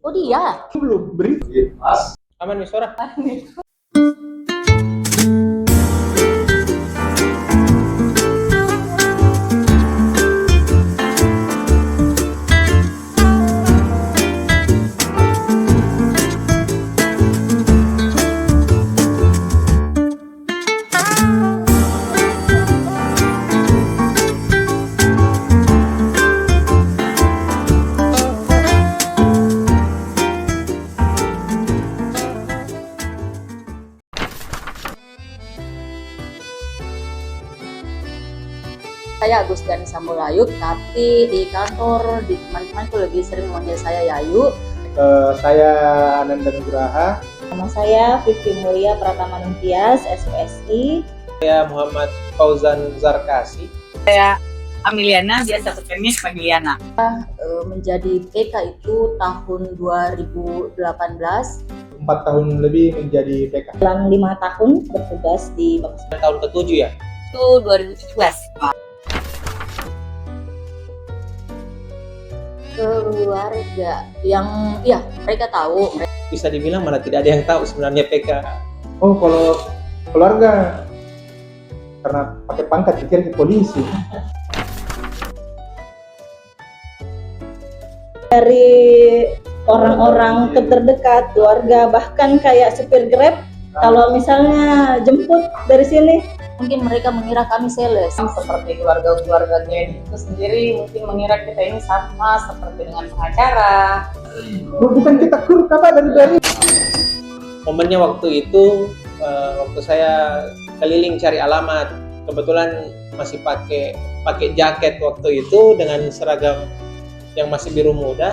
Oh dia. Belum beri. Aman nih suara. Saya Agustiani Sambolayut, tapi di kantor di teman-teman itu lebih sering memanggil saya Yayu. Saya Ananda Nugraha. Nama saya Vivi Mulia Pratama Ningtyas, SPSI. Saya Muhammad Fauzan Zarkasi. Amiliana, biasa pemis Pagliana. Menjadi PK itu tahun 2018. 4 tahun lebih menjadi PK. Dalam 5 tahun bertugas di Bapak. Tahun ke-7 ya. Itu 2017. Keluarga yang mereka tahu. Bisa dibilang malah tidak ada yang tahu sebenarnya PK. Oh, kalau keluarga karena pakai pangkat dikira ke polisi. Dari orang-orang terdekat, keluarga, bahkan kayak supir Grab, kalau misalnya jemput dari sini, Mungkin mereka mengira kami sales. Seperti keluarga-keluarga Glenn itu sendiri mungkin mengira kita ini sama seperti dengan pengacara. Bukan kita kur kabar dari Momennya waktu itu, waktu saya keliling cari alamat, kebetulan masih pakai jaket waktu itu dengan seragam yang masih biru muda.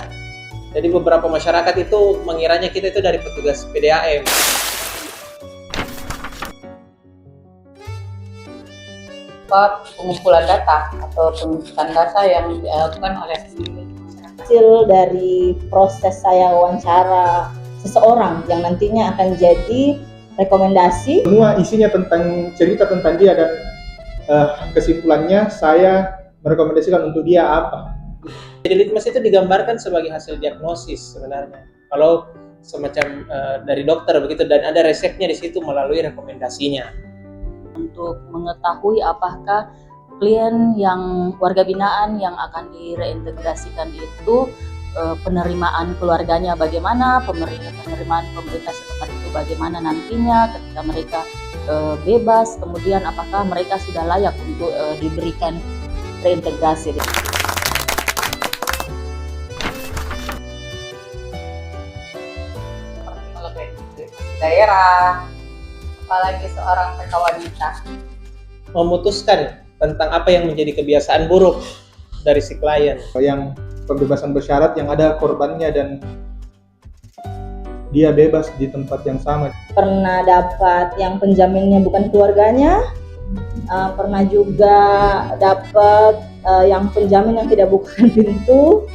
Jadi beberapa masyarakat itu mengiranya kita itu dari petugas PDAM. Pengumpulan data atau pengurusan data yang dilakukan oleh hasil dari proses saya wawancara seseorang yang nantinya akan jadi rekomendasi. Semua isinya tentang cerita tentang dia dan kesimpulannya saya merekomendasikan untuk dia apa. Jadi litmas itu digambarkan sebagai hasil diagnosis sebenarnya. Kalau semacam dari dokter begitu, dan ada resepnya di situ melalui rekomendasinya. Untuk mengetahui apakah klien yang warga binaan yang akan direintegrasikan itu penerimaan keluarganya bagaimana, penerimaan pemerintah setempat itu bagaimana nantinya ketika mereka bebas, kemudian apakah mereka sudah layak untuk diberikan reintegrasi. kalau daerah, apalagi seorang PK wanita. Memutuskan tentang apa yang menjadi kebiasaan buruk dari si klien. Yang pembebasan bersyarat yang ada korbannya dan dia bebas di tempat yang sama. Pernah dapat yang penjaminnya bukan keluarganya, pernah juga dapat yang penjamin yang tidak bukan pintu.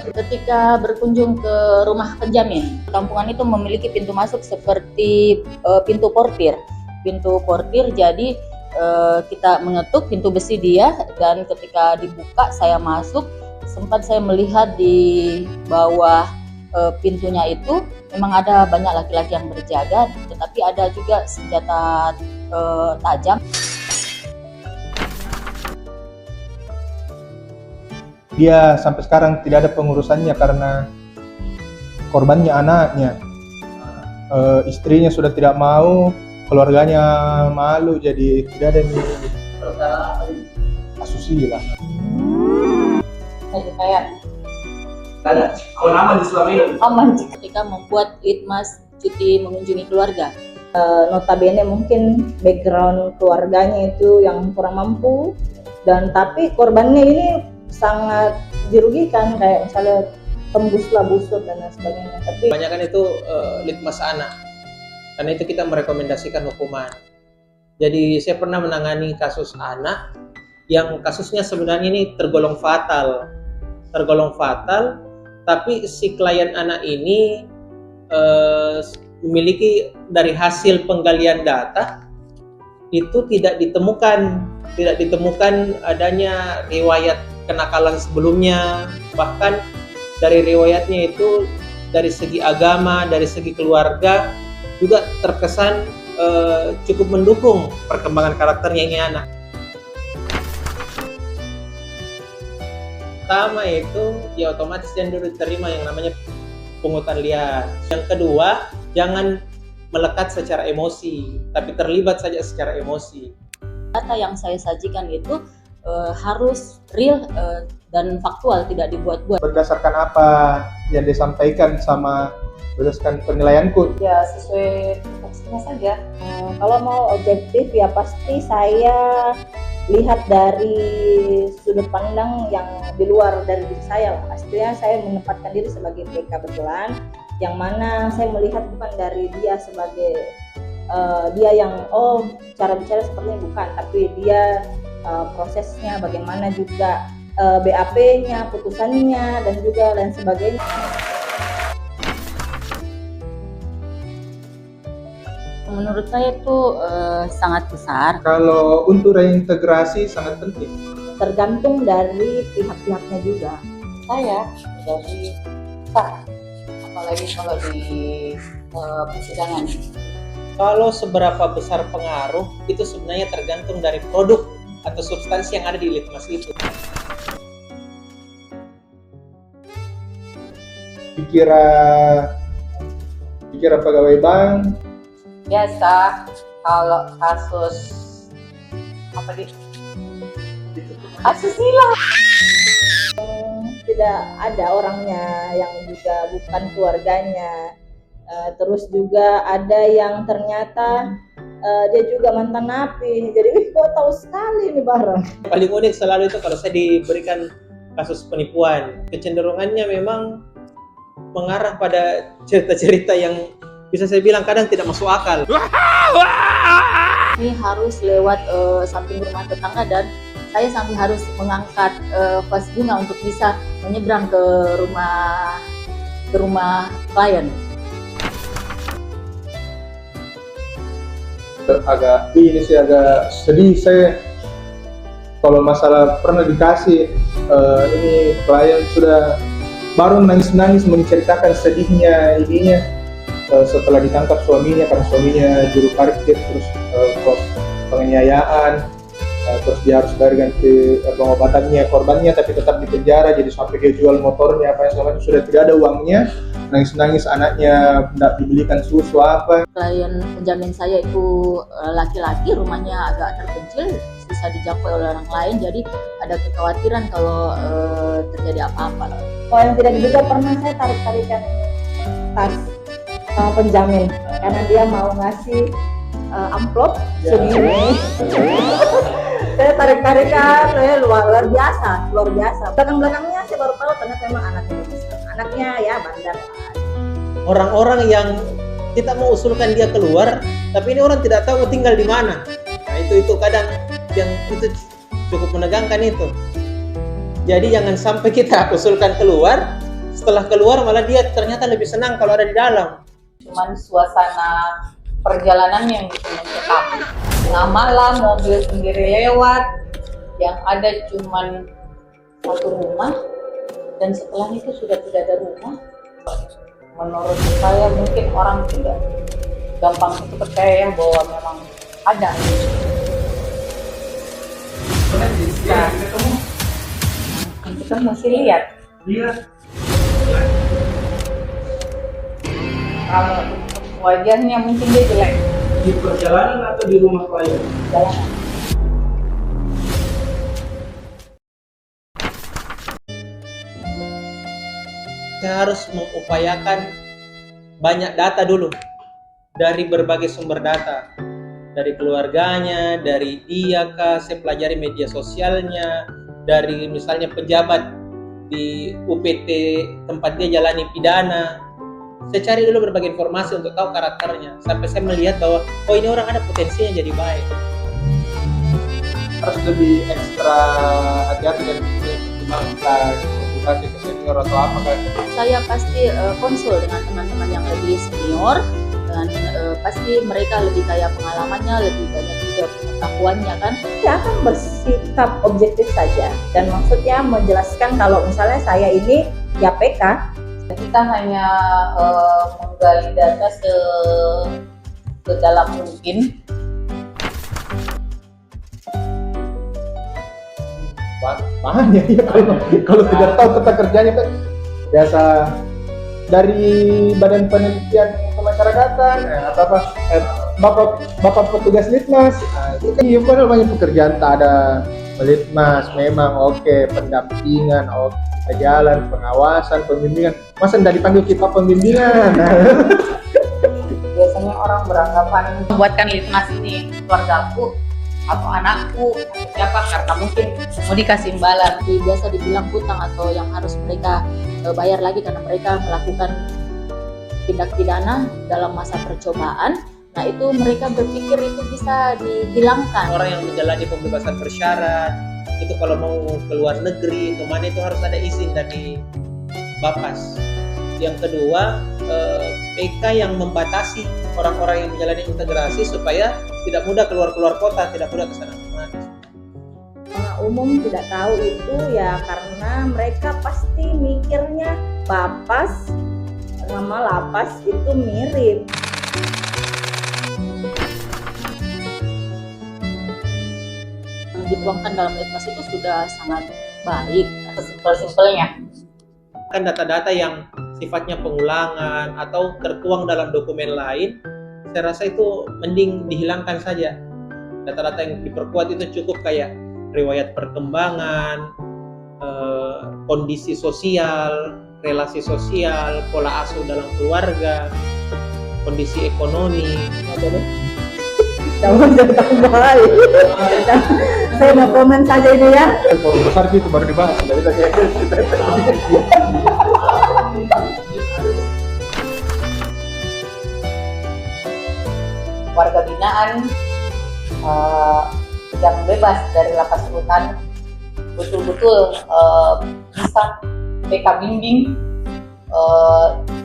Ketika berkunjung ke rumah penjamin, kampungan itu memiliki pintu masuk seperti pintu portir. Pintu portir, jadi kita mengetuk pintu besi dia, dan ketika dibuka saya masuk, sempat saya melihat di bawah pintunya itu memang ada banyak laki-laki yang berjaga, tetapi ada juga senjata tajam. Dia sampai sekarang tidak ada pengurusannya karena korbannya anaknya. Istrinya sudah tidak mau, keluarganya malu, jadi tidak ada yang asusila. Kayak Aman di selama ini. Aman ketika membuat litmas cuti mengunjungi keluarga. Notabene mungkin background keluarganya itu yang kurang mampu, dan tapi korbannya ini sangat dirugikan, kayak misalnya tembuslah busur dan lain sebagainya. Tapi Kebanyakan itu litmas anak, karena itu kita merekomendasikan hukuman. Jadi saya pernah menangani kasus anak yang kasusnya sebenarnya ini tergolong fatal, tapi si klien anak ini memiliki dari hasil penggalian data itu tidak ditemukan adanya riwayat kenakalan sebelumnya. Bahkan dari riwayatnya itu dari segi agama, dari segi keluarga juga terkesan cukup mendukung perkembangan karakternya ini anak. Pertama itu ya otomatis yang dulu diterima yang namanya pungutan liar. Yang kedua, jangan melekat secara emosi, tapi terlibat saja secara emosi. Data yang saya sajikan itu harus real dan faktual, tidak dibuat-buat. Berdasarkan apa yang disampaikan sama berdasarkan penilaianku. Ya sesuai teksturnya saja. Kalau mau objektif ya pasti saya lihat dari sudut pandang yang di luar dari diri saya lah. Pastinya saya menempatkan diri sebagai PK betulan, yang mana saya melihat bukan dari dia sebagai dia yang cara bicara seperti ini, bukan, tapi dia prosesnya bagaimana juga BAP-nya, putusannya dan juga lain sebagainya. Menurut saya itu sangat besar. Kalau untuk reintegrasi sangat penting. Tergantung dari pihak-pihaknya juga. Saya dari sah, apalagi kalau di persidangan. Kalau seberapa besar pengaruh itu sebenarnya tergantung dari produk atau substansi yang ada di litmas itu. Dikira pegawai bank, Biasa kalau kasus asusila tidak ada orangnya yang juga bukan keluarganya. Terus juga ada yang ternyata dia juga mantan napi. Jadi kok tahu sekali ini barang. Paling unik selalu itu kalau saya diberikan kasus penipuan, kecenderungannya memang mengarah pada cerita-cerita yang bisa saya bilang kadang tidak masuk akal. Ini harus lewat samping rumah tetangga dan saya sampai harus mengangkat vas bunga untuk bisa menyeberang ke rumah klien. Agak sedih saya kalau masalah pernah dikasih ini klien sudah baru nangis-nangis menceritakan sedihnya ininya setelah ditangkap suaminya karena suaminya juru parkir, terus kos penganiayaan, terus dia harus bayar ganti pengobatannya korbannya tapi tetap di penjara, jadi sampai dia jual motornya apa yang selama itu sudah tidak ada uangnya, nangis-nangis anaknya tidak dibelikan susu apa. Klien penjamin saya itu laki-laki, rumahnya agak terpencil, susah dijangkau oleh orang lain, jadi ada kekhawatiran kalau terjadi apa-apa. Kalau yang tidak diduga pernah saya tarik-tarikan tas sama penjamin karena dia mau ngasih amplop segini. Saya tarik-tarikan, saya luar biasa. Belakang-belakangnya saya baru tahu ternyata memang anaknya ya bandar. Orang-orang yang kita mau usulkan dia keluar, tapi ini orang tidak tahu tinggal di mana. Nah itu kadang yang itu cukup menegangkan itu. Jadi jangan sampai kita usulkan keluar, setelah keluar malah dia ternyata lebih senang kalau ada di dalam. Cuman suasana perjalanan yang bisa mencekam. Tengah malam mobil sendiri lewat, yang ada cuman satu rumah dan setelahnya itu sudah tidak ada rumah. Menurut saya mungkin orang tidak gampang itu percaya bahwa memang ada. Nah, kita masih lihat. Kalau wajahnya mungkin dia jelek. Di perjalanan atau di rumah klien? Jalanan. Saya harus mengupayakan banyak data dulu dari berbagai sumber data, dari keluarganya, dari dia kah, saya pelajari media sosialnya, dari misalnya pejabat di UPT tempat dia jalani pidana. Saya cari dulu berbagai informasi untuk tahu karakternya, sampai saya melihat bahwa oh ini orang ada potensinya jadi baik. Harus lebih ekstra hati-hati dan kita konsultasi ke senior atau apa kan. Saya pasti konsul dengan teman-teman yang lebih senior dan pasti mereka lebih kaya pengalamannya, lebih banyak juga pengetahuannya kan. Saya akan bersikap objektif saja dan maksudnya menjelaskan kalau misalnya saya ini ya PK, Kita hanya menggali data sedalam mungkin. Banyak ya kalau tidak tahu tentang kerjanya kan biasa dari Badan Penelitian Kemasyarakatan atau apa bapak petugas litmas itu kan apa namanya pekerjaan tak ada litmas memang oke, pendampingan oke, kita jalan pengawasan pembimbingan masa tidak dipanggil kita pembimbingan. Biasanya orang beranggapan membuatkan litmas ini keluargaku atau anakku atau siapa, karena mungkin mau dikasih imbalan. Biasa dibilang hutang atau yang harus mereka bayar lagi karena mereka melakukan tindak pidana dalam masa percobaan. Nah itu mereka berpikir itu bisa dihilangkan. Orang yang menjalani pembebasan bersyarat itu kalau mau ke luar negeri kemana itu harus ada izin dari Bapas. Yang kedua, PK yang membatasi orang-orang yang menjalani integrasi supaya tidak mudah keluar kota, tidak mudah ke sana kemari. Orang umum tidak tahu itu ya karena mereka pasti mikirnya Bapas sama lapas itu mirip. Yang dituangkan dalam litmas itu sudah sangat baik. Simpel-simpelnya. Kan data-data yang sifatnya pengulangan atau tertuang dalam dokumen lain, saya rasa itu mending dihilangkan saja. Data-data yang diperkuat itu cukup kayak riwayat perkembangan, kondisi sosial, relasi sosial, pola asuh dalam keluarga, kondisi ekonomi. Jangan tambahin. Saya mau komen saja ini ya. Kalau besar itu baru dibahas tidak bisa kayak Warga binaan yang bebas dari lapas rutan betul-betul bisa PK bimbing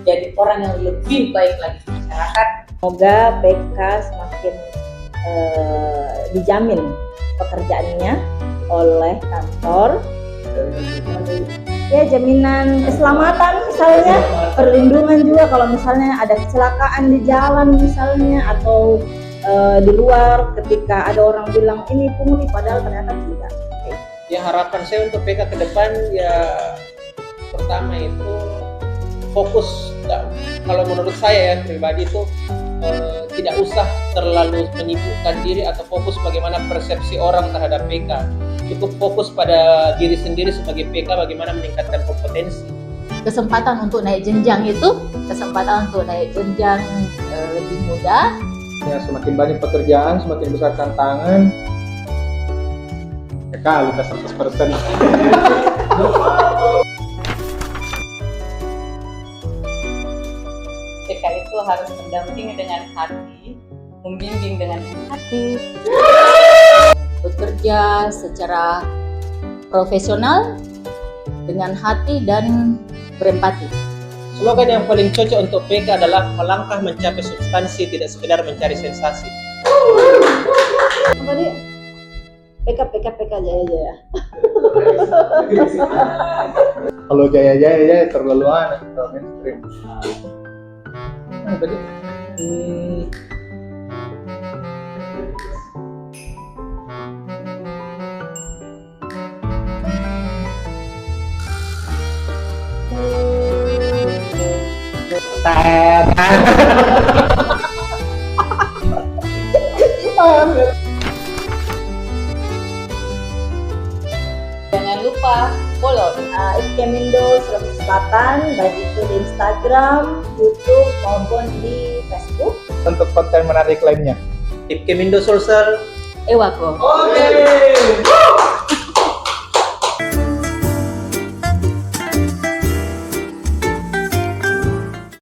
jadi orang yang lebih baik lagi di masyarakat. Semoga PK semakin dijamin pekerjaannya oleh kantor. Ya jaminan keselamatan misalnya, perlindungan juga kalau misalnya ada kecelakaan di jalan misalnya atau di luar ketika ada orang bilang ini pungli padahal ternyata tidak. Ya harapan saya untuk PK ke depan ya pertama itu fokus, kalau menurut saya ya pribadi itu tidak usah terlalu menyibukkan diri atau fokus bagaimana persepsi orang terhadap PK. Cukup fokus pada diri sendiri sebagai PK bagaimana meningkatkan kompetensi. Kesempatan untuk naik jenjang itu lebih mudah. ya, semakin banyak pekerjaan, semakin besar tantangan. Ya kali udah 100%. PK itu harus mendampingi dengan hati, membimbing dengan hati. Bekerja secara profesional dengan hati dan berempati. Slogan yang paling cocok untuk PK adalah melangkah mencapai substansi, tidak sekedar mencari sensasi. Apa nih? PK jaya. Kalau jaya terlalu aneh, terlalu mainstream. Tadi Jangan lupa follow Kemindo Sulawesi Selatan, baik itu di Instagram, YouTube maupun di Facebook. untuk konten menarik lainnya. Ipkemindo Sulsel. Ewako. Oke.